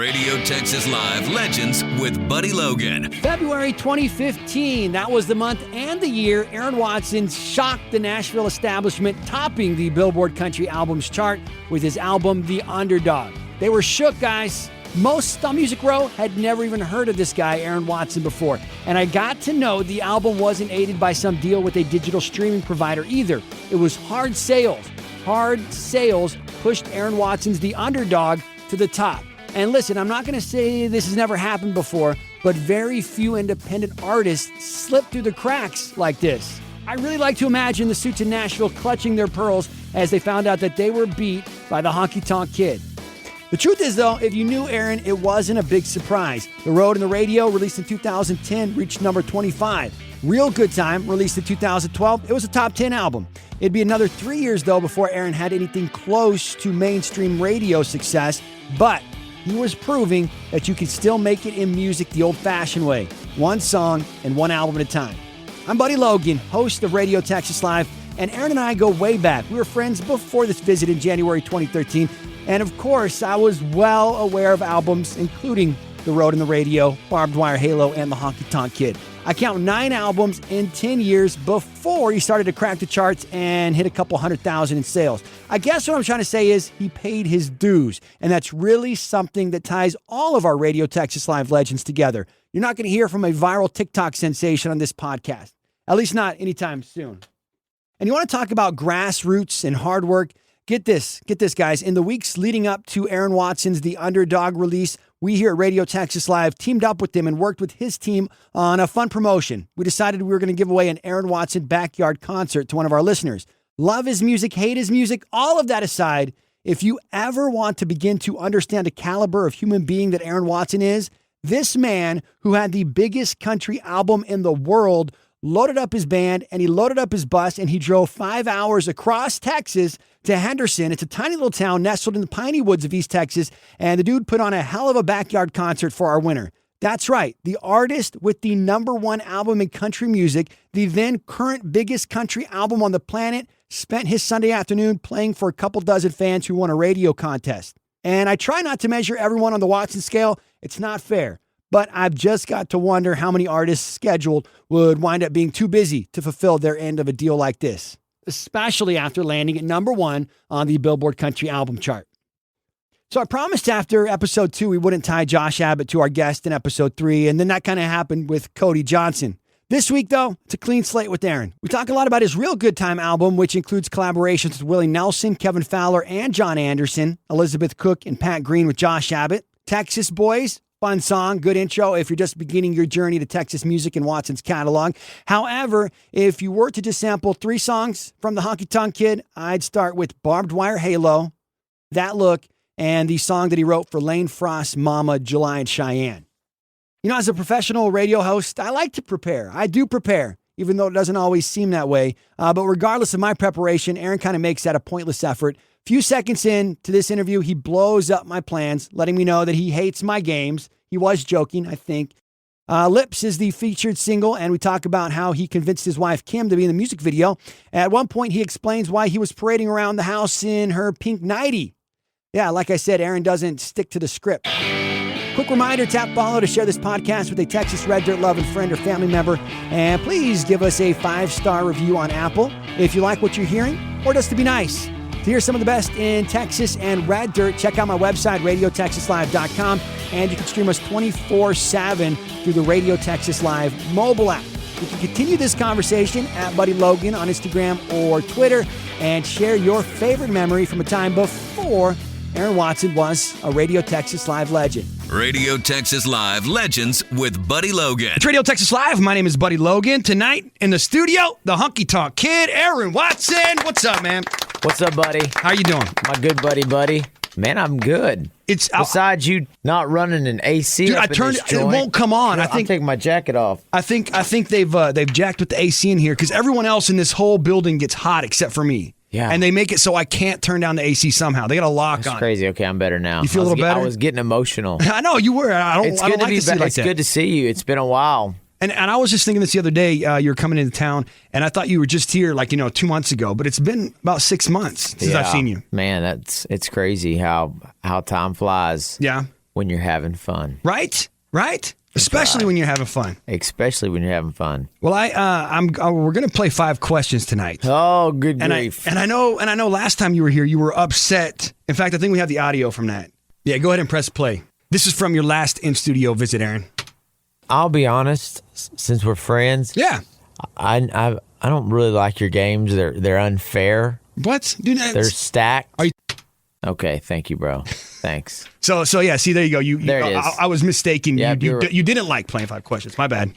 Radio Texas Live Legends with Buddy Logan. February 2015, that was the month and the year Aaron Watson shocked the Nashville establishment, topping the Billboard Country Albums chart with his album, The Underdog. They were shook, guys. Most on Music Row had never even heard of this guy, Aaron Watson, before. And I got to know the album wasn't aided by some deal with a digital streaming provider either. It was hard sales. Hard sales pushed Aaron Watson's The Underdog to the top. And listen, I'm not going to say this has never happened before, but very few independent artists slip through the cracks like this. I really like to imagine the suits in Nashville clutching their pearls as they found out that they were beat by the Honky Tonk Kid. The truth is, though, if you knew Aaron, it wasn't a big surprise. The Road and the Radio, released in 2010, reached number 25. Real Good Time, released in 2012, it was a top 10 album. It'd be another 3 years, though, before Aaron had anything close to mainstream radio success, but he was proving that you could still make it in music the old-fashioned way, one song and one album at a time. I'm Buddy Logan, host of Radio Texas Live, and Aaron and I go way back. We were friends before this visit in January 2013, and of course, I was well aware of albums, including The Road and the Radio, Barbed Wire Halo, and The Honky Tonk Kid. I count 9 albums in 10 years before he started to crack the charts and hit a couple 100,000 in sales. I guess what I'm trying to say is he paid his dues, and that's really something that ties all of our Radio Texas Live legends together. You're not going to hear from a viral TikTok sensation on this podcast, at least not anytime soon. And you want to talk about grassroots and hard work? Get this, guys. In the weeks leading up to Aaron Watson's The Underdog release, we here at Radio Texas Live teamed up with him and worked with his team on a fun promotion. We decided we were going to give away an Aaron Watson backyard concert to one of our listeners. Love his music, hate his music, all of that aside, if you ever want to begin to understand the caliber of human being that Aaron Watson is, this man who had the biggest country album in the world loaded up his band, and he loaded up his bus, and he drove 5 hours across Texas to Henderson. It's a tiny little town nestled in the piney woods of East Texas, and the dude put on a hell of a backyard concert for our winner. That's right, the artist with the #1 album in country music, the then current biggest country album on the planet, spent his Sunday afternoon playing for a couple dozen fans who won a radio contest. And I try not to measure everyone on the Watson scale. It's not fair. But I've just got to wonder how many artists scheduled would wind up being too busy to fulfill their end of a deal like this, especially after landing at #1 on the Billboard Country Album chart. So I promised after episode 2 we wouldn't tie Josh Abbott to our guest in episode 3, and then that kind of happened with Cody Johnson. This week, though, it's a clean slate with Aaron. We talk a lot about his Real Good Time album, which includes collaborations with Willie Nelson, Kevin Fowler, and John Anderson, Elizabeth Cook, and Pat Green with Josh Abbott. Texas Boys, fun song, good intro if you're just beginning your journey to Texas music and Watson's catalog. However, if you were to just sample 3 songs from the Honky Tonk Kid, I'd start with Barbed Wire Halo, That Look, and the song that he wrote for Lane Frost's Mama, July and Cheyenne. You know, as a professional radio host, I like to prepare. I do prepare, even though it doesn't always seem that way. But regardless of my preparation, Aaron kind of makes that a pointless effort. Few seconds in to this interview, he blows up my plans, letting me know that he hates my games. He was joking, I think. Lips is the featured single, and we talk about how he convinced his wife, Kim, to be in the music video. At one point, he explains why he was parading around the house in her pink nightie. Yeah, like I said, Aaron doesn't stick to the script. Quick reminder, tap follow to share this podcast with a Texas Red Dirt loving friend or family member. And please give us a 5-star review on Apple if you like what you're hearing, or just to be nice. To hear some of the best in Texas and Red Dirt, check out my website, radiotexaslive.com, and you can stream us 24/7 through the Radio Texas Live mobile app. You can continue this conversation at Buddy Logan on Instagram or Twitter, and share your favorite memory from a time before Aaron Watson was a Radio Texas Live legend. Radio Texas Live Legends with Buddy Logan. It's Radio Texas Live. My name is Buddy Logan. Tonight in the studio, the Honky Tonk Kid, Aaron Watson. What's up, man? What's up, buddy? How you doing? My good buddy. Man, I'm good. Besides you not running an AC, dude, I turned it won't come on. I think I'll take my jacket off. I think they've jacked with the AC in here because everyone else in this whole building gets hot except for me. Yeah. And they make it so I can't turn down the AC somehow. They got a lock on. That's crazy. Okay, I'm better now. You feel a little better? I was getting emotional. I know you were. I don't like to see it like that. It's good to see you. It's been a while. And I was just thinking this the other day. You were coming into town, and I thought you were just here 2 months ago. But it's been about 6 months since I've seen you. Man, it's crazy how time flies. Yeah. when you're having fun. Right? Especially when you're having fun. Especially when you're having fun. Well, we're gonna play 5 questions tonight. Oh, good grief! I know last time you were here, you were upset. In fact, I think we have the audio from that. Yeah, go ahead and press play. This is from your last in studio visit, Aaron. I'll be honest, since we're friends. Yeah. I don't really like your games. They're unfair. What? Dude, they're stacked. Are you? Okay, thank you, bro. Thanks. So yeah. See, there you go. There it is. I was mistaken. Yeah, you didn't like playing 5 questions. My bad.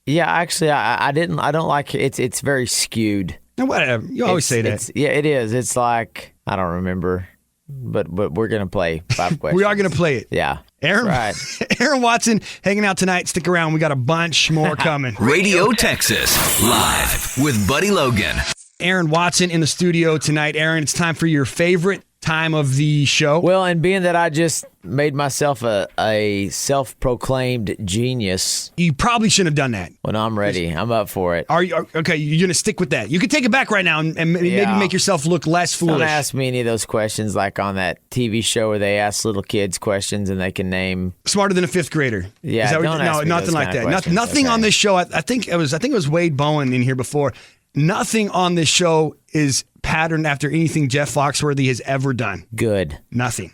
Yeah, actually, I didn't. I don't like it. It's very skewed. No, whatever. You always say that. Yeah, it is. It's like I don't remember, but we're gonna play 5 questions. We are gonna play it. Yeah. Aaron, right. Aaron Watson hanging out tonight. Stick around. We got a bunch more coming. Radio Texas, live with Buddy Logan. Aaron Watson in the studio tonight. Aaron, it's time for your favorite time of the show. Well, and being that I just made myself a self-proclaimed genius. You probably shouldn't have done that. When I'm ready. I'm up for it. Are you okay? You're going to stick with that. You can take it back right now and maybe make yourself look less foolish. Don't ask me any of those questions like on that TV show where they ask little kids questions and they can name. Smarter than a 5th grader. Yeah, no, ask me nothing like that. Nothing on this show. I think it was Wade Bowen in here before. Nothing on this show is patterned after anything Jeff Foxworthy has ever done. Good. Nothing.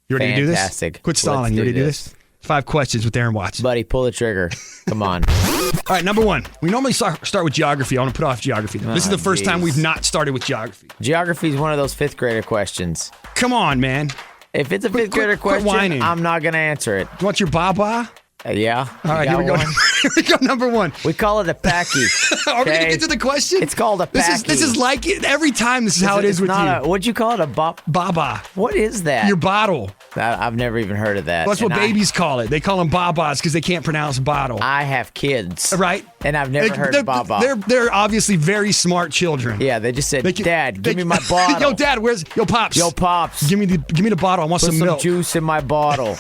You ready to do this? Fantastic. Quit stalling. You ready to do this? 5 questions with Aaron Watson. Buddy, pull the trigger. Come on. All right, number 1. We normally start with geography. I want to put off geography. This is the first time we've not started with geography. Geography is one of those 5th grader questions. Come on, man. If it's a 5th grader question, I'm not going to answer it. You want your baba? Yeah. All right, here we go. Here we go. Number 1. We call it a packy. Are we going to get to the question? It's called a packy. This is like it. Every time this is how it is with you. What'd you call it? A baba. What is that? Your bottle. I've never even heard of that. Well, that's what babies call it. They call them babas because they can't pronounce bottle. I have kids. Right. And I've never heard of baba. They're obviously very smart children. Yeah, they just said, Dad, give me my bottle. Yo, Dad, Pops? Yo, Pops. Give me the bottle. I want some milk. Put some juice in my bottle.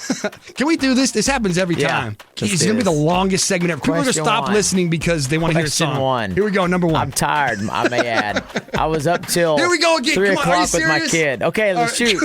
Can we do this? This happens every time. It's going to be the longest segment ever. People are going to stop listening because they want to hear a song. Question 1. Here we go, number 1. I'm tired, I may add. I was up till Here we go again. 3 Come on, o'clock with my kid. Okay, let's shoot.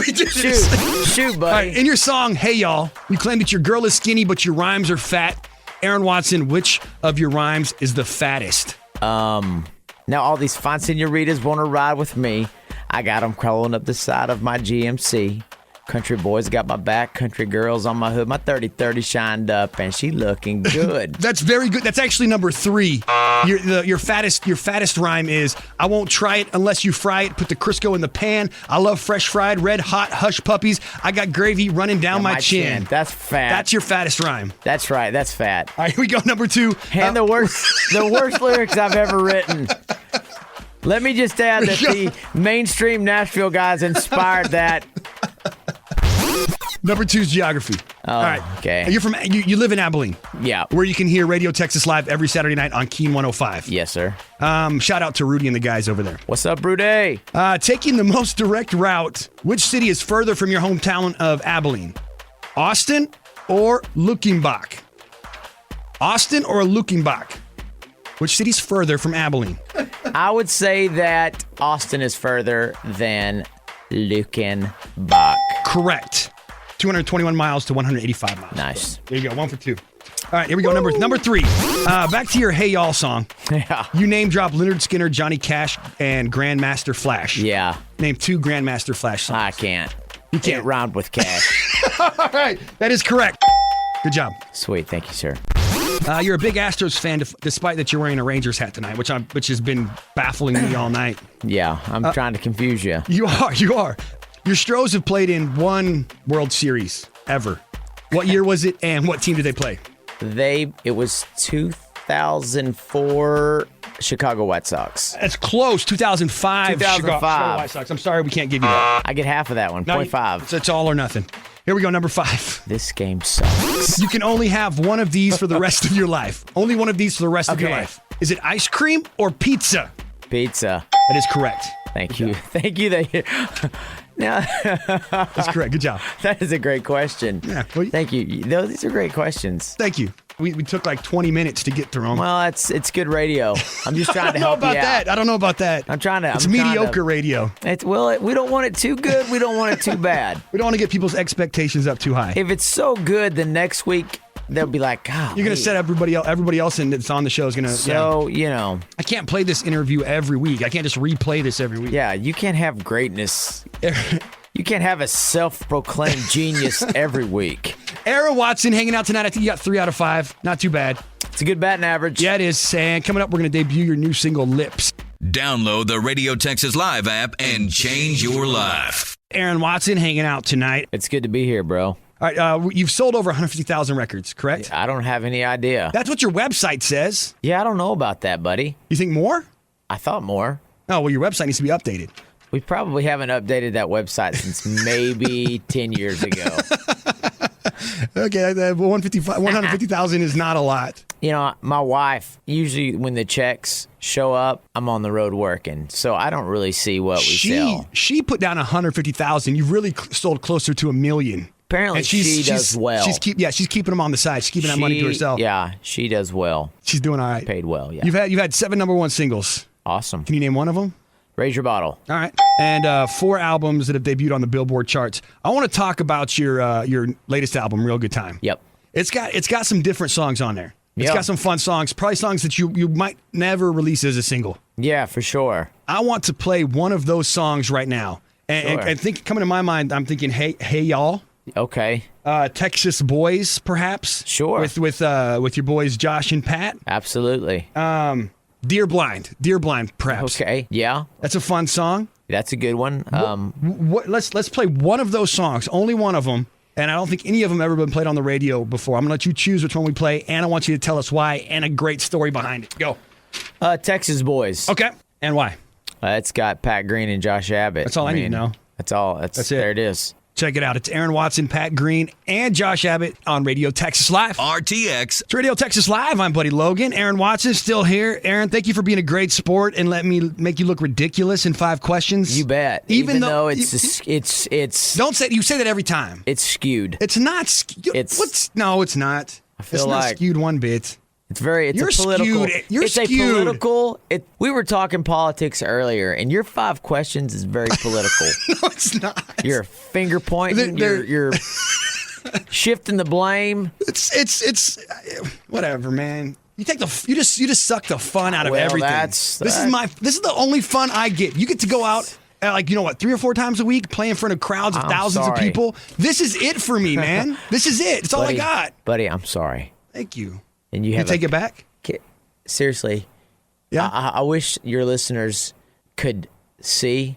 Shoot, buddy. All right, in your song, Hey Y'all, you claim that your girl is skinny, but your rhymes are fat. Aaron Watson, which of your rhymes is the fattest? Now all these fine senoritas want to ride with me. I got them crawling up the side of my GMC. Country boys got my back, country girls on my hood. My 30-30 shined up, and she looking good. That's very good. That's actually number 3. Your fattest rhyme is, I won't try it unless you fry it. Put the Crisco in the pan. I love fresh fried, red hot hush puppies. I got gravy running down my chin. That's fat. That's your fattest rhyme. That's right. That's fat. All right, here we go. Number 2. And the worst lyrics I've ever written. Let me just add that the mainstream Nashville guys inspired that. Number 2 is geography. Oh, all right. Okay. You live in Abilene. Yeah. Where you can hear Radio Texas Live every Saturday night on Keen 105. Yes, sir. Shout out to Rudy and the guys over there. What's up, Rudy? Taking the most direct route, which city is further from your hometown of Abilene? Austin or Luckenbach? Austin or Luckenbach? Which city's further from Abilene? I would say that Austin is further than Luckenbach. Correct. 221 miles to 185 miles. Nice. There you go. 1 for 2. All right, here we go. Number 3. Back to your Hey Y'all song. Yeah. You name drop Leonard Skinner, Johnny Cash, and Grandmaster Flash. Yeah. Name 2 Grandmaster Flash songs. I can't. You can't rhyme with Cash. All right. That is correct. Good job. Sweet. Thank you, sir. You're a big Astros fan, despite that you're wearing a Rangers hat tonight, which has been baffling me all night. Yeah, I'm trying to confuse you. You are. Your Stros have played in 1 World Series ever. What year was it, and what team did they play? It was 2004 Chicago White Sox. That's close. 2005 Chicago White Sox. I'm sorry we can't give you that. I get half of that one. 0.5. It's all or nothing. Here we go, number 5. This game sucks. You can only have one of these for the rest of your life. Only one of these for the rest of your life. Is it ice cream or pizza? Pizza. That is correct. Thank you. Thank you. That's correct. Good job. That is a great question. Yeah. Thank you. These are great questions. Thank you. we took like 20 minutes to get through them. Well, it's good radio. I'm just trying to help you out. I don't know about that. It's mediocre radio. We don't want it too good. We don't want it too bad. We don't want to get people's expectations up too high. If it's so good, then next week they'll be like, God. You're going to set everybody else in that's on the show is going to. So, I can't play this interview every week. I can't just replay this every week. Yeah, you can't have greatness. You can't have a self-proclaimed genius every week. Aaron Watson hanging out tonight. I think you got 3 out of 5. Not too bad. It's a good batting average. Yeah, it is. And coming up, we're going to debut your new single, Lips. Download the Radio Texas Live app and change your life. Aaron Watson hanging out tonight. It's good to be here, bro. All right, you've sold over 150,000 records, correct? I don't have any idea. That's what your website says. Yeah, I don't know about that, buddy. You think more? I thought more. Oh, well, your website needs to be updated. We probably haven't updated that website since maybe 10 years ago. Okay, 150,000 is not a lot. My wife, usually when the checks show up, I'm on the road working, so I don't really see what we sell. She put down 150,000. You've really sold closer to $1 million. Apparently, she does well. She's keeping them on the side. She's keeping that money to herself. Yeah, she does well. She's doing all right. Paid well, yeah. You've had 7 number 1 singles. Awesome. Can you name one of them? Raise Your Bottle. All right. And 4 albums that have debuted on the Billboard charts. I want to talk about your latest album, Real Good Time. Yep. It's got some different songs on there. It's got some fun songs, probably songs that you might never release as a single. Yeah, for sure. I want to play one of those songs right now. And I think coming to my mind, I'm thinking, Hey Y'all. Okay. Texas Boys, perhaps. Sure. With your boys Josh and Pat. Absolutely. Dear Blind, perhaps. Okay. Yeah. That's a fun song. That's a good one. Let's play one of those songs, only one of them. And I don't think any of them ever been played on the radio before. I'm going to let you choose which one we play, and I want you to tell us why and a great story behind it. Go. Texas Boys. Okay. And why? It's got Pat Green and Josh Abbott. That's all I need to know. That's all. That's it. There it is. Check it out. It's Aaron Watson, Pat Green, and Josh Abbott on Radio Texas Live. RTX. It's Radio Texas Live. I'm Buddy Logan. Aaron Watson still here. Aaron, thank you for being a great sport and let me make you look ridiculous in 5 questions. You bet. Even though it's don't say you say that every time. It's skewed. It's not skewed. No, it's not. I feel it's like not skewed one bit. It's a political. You're skewed. A political. We were talking politics earlier, and your 5 questions is very political. No, it's not. You're finger pointing. You're shifting the blame. It's whatever, man. You just suck the fun out of everything. This is the only fun I get. You get to go out. 3 or 4 times a week, play in front of crowds of thousands of people. This is it for me, man. This is it. It's all I got. Buddy, I'm sorry. Thank you. And you take it back? Seriously. Yeah. I wish your listeners could see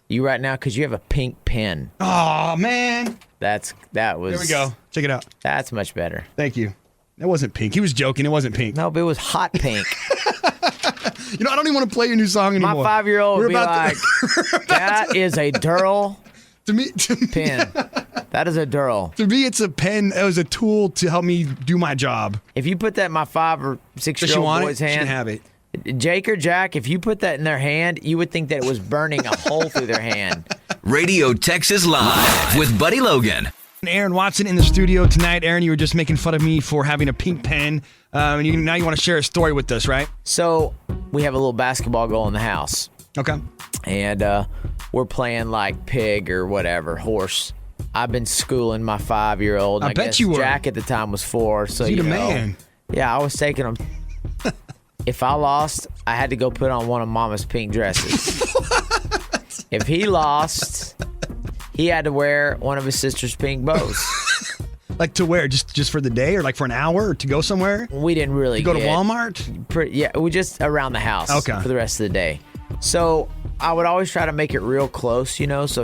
you right now because you have a pink pen. Oh, man. That was. There we go. Check it out. That's much better. Thank you. It wasn't pink. He was joking. It wasn't pink. No, but it was hot pink. I don't even want to play your new song anymore. My 5-year-old would be like, that is a Durl pen. That is a Durl. To me, it's a pen. It was a tool to help me do my job. If you put that in my 5 or 6-year-old boy's hand, she can have it. Jake or Jack, if you put that in their hand, you would think that it was burning a hole through their hand. Radio Texas Live with Buddy Logan. Aaron Watson in the studio tonight. Aaron, you were just making fun of me for having a pink pen. And now you want to share a story with us, right? So we have a little basketball goal in the house. Okay. And we're playing like pig or whatever, horse. I've been schooling my 5-year-old. I bet you were. Jack at the time was 4. So you the man. Yeah, I was taking him. If I lost, I had to go put on one of Mama's pink dresses. If he lost, he had to wear one of his sister's pink bows. Like to wear just for the day or like for an hour or to go somewhere? We didn't really to go to Walmart? We just around the house for the rest of the day. So I would always try to make it real close, So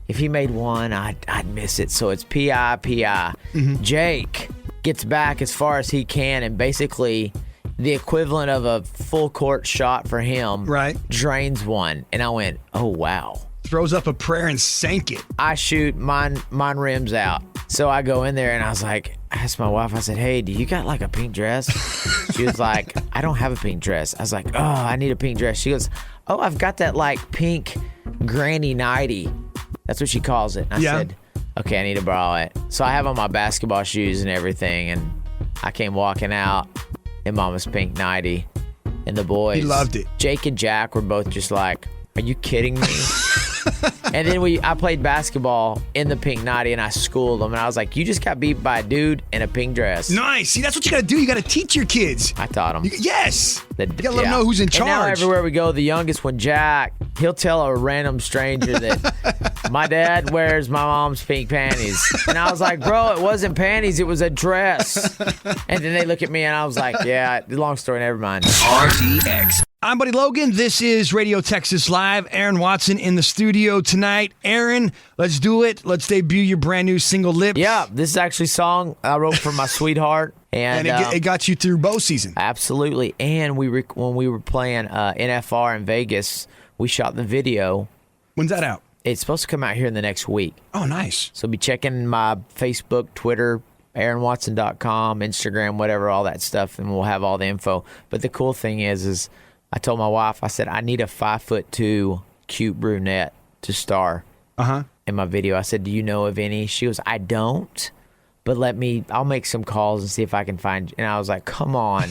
if he made one, I'd miss it. So it's P.I. Mm-hmm. Jake gets back as far as he can, and basically the equivalent of a full court shot for him. Right. Drains one, and I went, oh wow. Throws up a prayer and sank it. I shoot, mine rims out. So I go in there and I asked my wife, I said, hey, do you got like a pink dress? She was like, I don't have a pink dress. I was like, oh, I need a pink dress. She goes, oh, I've got that like pink granny nightie. That's what she calls it. And I said, okay, I need to borrow it. So I have on my basketball shoes and everything, and I came walking out in Mama's pink nightie, and the boys, He loved it. Jake and Jack, were both just like, "Are you kidding me?" And then I played basketball in the pink nightie, and I schooled them, and I was like, "You just got beat by a dude in a pink dress." Nice. See, that's what you got to do. You got to teach your kids. I taught them. Yes. You got to let them know who's in charge. And now everywhere we go, the youngest one, Jack, he'll tell a random stranger that my dad wears my mom's pink panties. And I was like, bro, it wasn't panties, it was a dress. And then they look at me and I was like, yeah, long story, never mind. RTX. I'm Buddy Logan. This is Radio Texas Live. Aaron Watson in the studio tonight. Aaron, let's do it. Let's debut your brand new single, Lips. Yeah, this is actually a song I wrote for my sweetheart. And it got you through bow season. Absolutely. And when we were playing NFR in Vegas, we shot the video. When's that out? It's supposed to come out here in the next week. Oh, nice. So be checking my Facebook, Twitter, AaronWatson.com, Instagram, whatever, all that stuff, and we'll have all the info. But the cool thing is I told my wife, I said, I need a 5'2" cute brunette to star in my video. I said, do you know of any? She goes, I don't, but I'll make some calls and see if I can find you. And I was like, come on.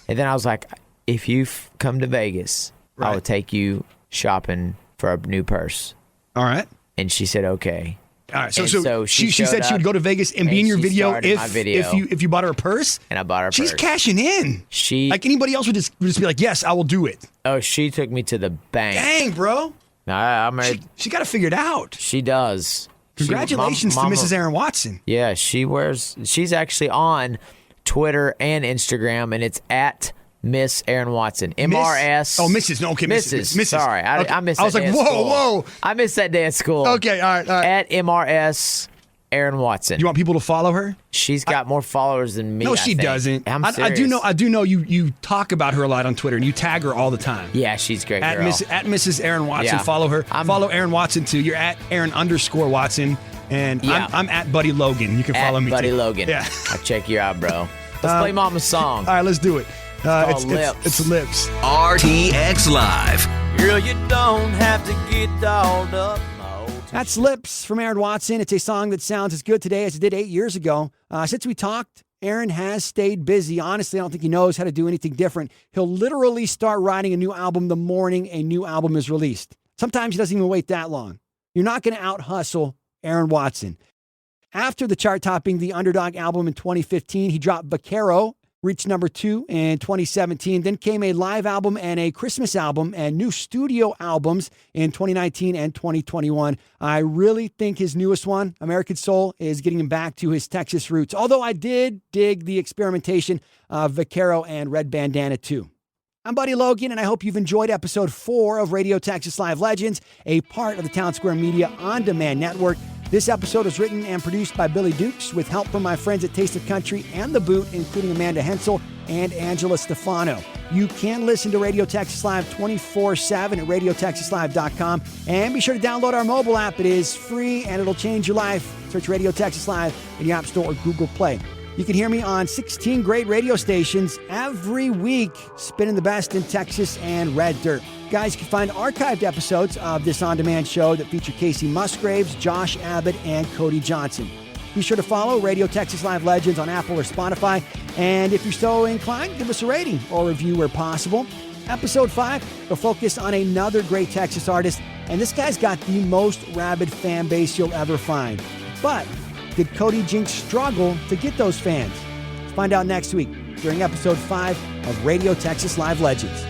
And then I was like, if you come to Vegas, I will take you shopping for a new purse. All right. And she said, okay. All right. So she said she would go to Vegas and be in your video if you bought her a purse. And I bought her a purse. She's cashing in. Like anybody else would just be like, yes, I will do it. Oh, she took me to the bank. Dang, bro. I'm married. She got it figured out. She does. Congratulations to Mrs. Aaron Watson. Yeah, she's actually on Twitter and Instagram, and it's at Miss Aaron Watson. MRS. Oh, Mrs. No, okay, Mrs. Sorry, I missed that. I was like, whoa. I missed that day at school. Okay, all right. At MRS Aaron Watson. You want people to follow her? She's got more followers than me. No, she doesn't. I'm serious. I do know you talk about her a lot on Twitter, and you tag her all the time. Yeah, she's a great girl. At Mrs. Aaron Watson. Yeah. Follow her. Follow Aaron Watson, too. You're at Aaron_Watson, and I'm at Buddy Logan. You can follow me, Buddy too. Logan. Yeah. I'll check you out, bro. Let's play Mama's song. All right, let's do it. It's Lips. It's Lips. RTX Live. Girl, you don't have to get dolled up. That's Lips from Aaron Watson. It's a song that sounds as good today as it did 8 years ago. Since we talked, Aaron has stayed busy. Honestly, I don't think he knows how to do anything different. He'll literally start writing a new album the morning a new album is released. Sometimes he doesn't even wait that long. You're not going to out-hustle Aaron Watson. After the chart-topping The Underdog album in 2015, he dropped Vaquero, reached number 2 in 2017. Then came a live album and a Christmas album and new studio albums in 2019 and 2021. I really think his newest one, American Soul, is getting him back to his Texas roots. Although I did dig the experimentation of Vaquero and Red Bandana too. I'm Buddy Logan, and I hope you've enjoyed episode 4 of Radio Texas Live Legends, a part of the Town Square Media On Demand Network. This episode was written and produced by Billy Dukes with help from my friends at Taste of Country and The Boot, including Amanda Hensel and Angela Stefano. You can listen to Radio Texas Live 24/7 at radiotexaslive.com. And be sure to download our mobile app. It is free and it'll change your life. Search Radio Texas Live in the App Store or Google Play. You can hear me on 16 great radio stations every week, spinning the best in Texas and Red Dirt. Guys, you can find archived episodes of this on-demand show that feature Casey Musgraves, Josh Abbott, and Cody Johnson. Be sure to follow Radio Texas Live Legends on Apple or Spotify. And if you're so inclined, give us a rating or review where possible. Episode 5 will focus on another great Texas artist. And this guy's got the most rabid fan base you'll ever find. But did Cody Jinks struggle to get those fans? Let's find out next week during episode 5 of Radio Texas Live Legends.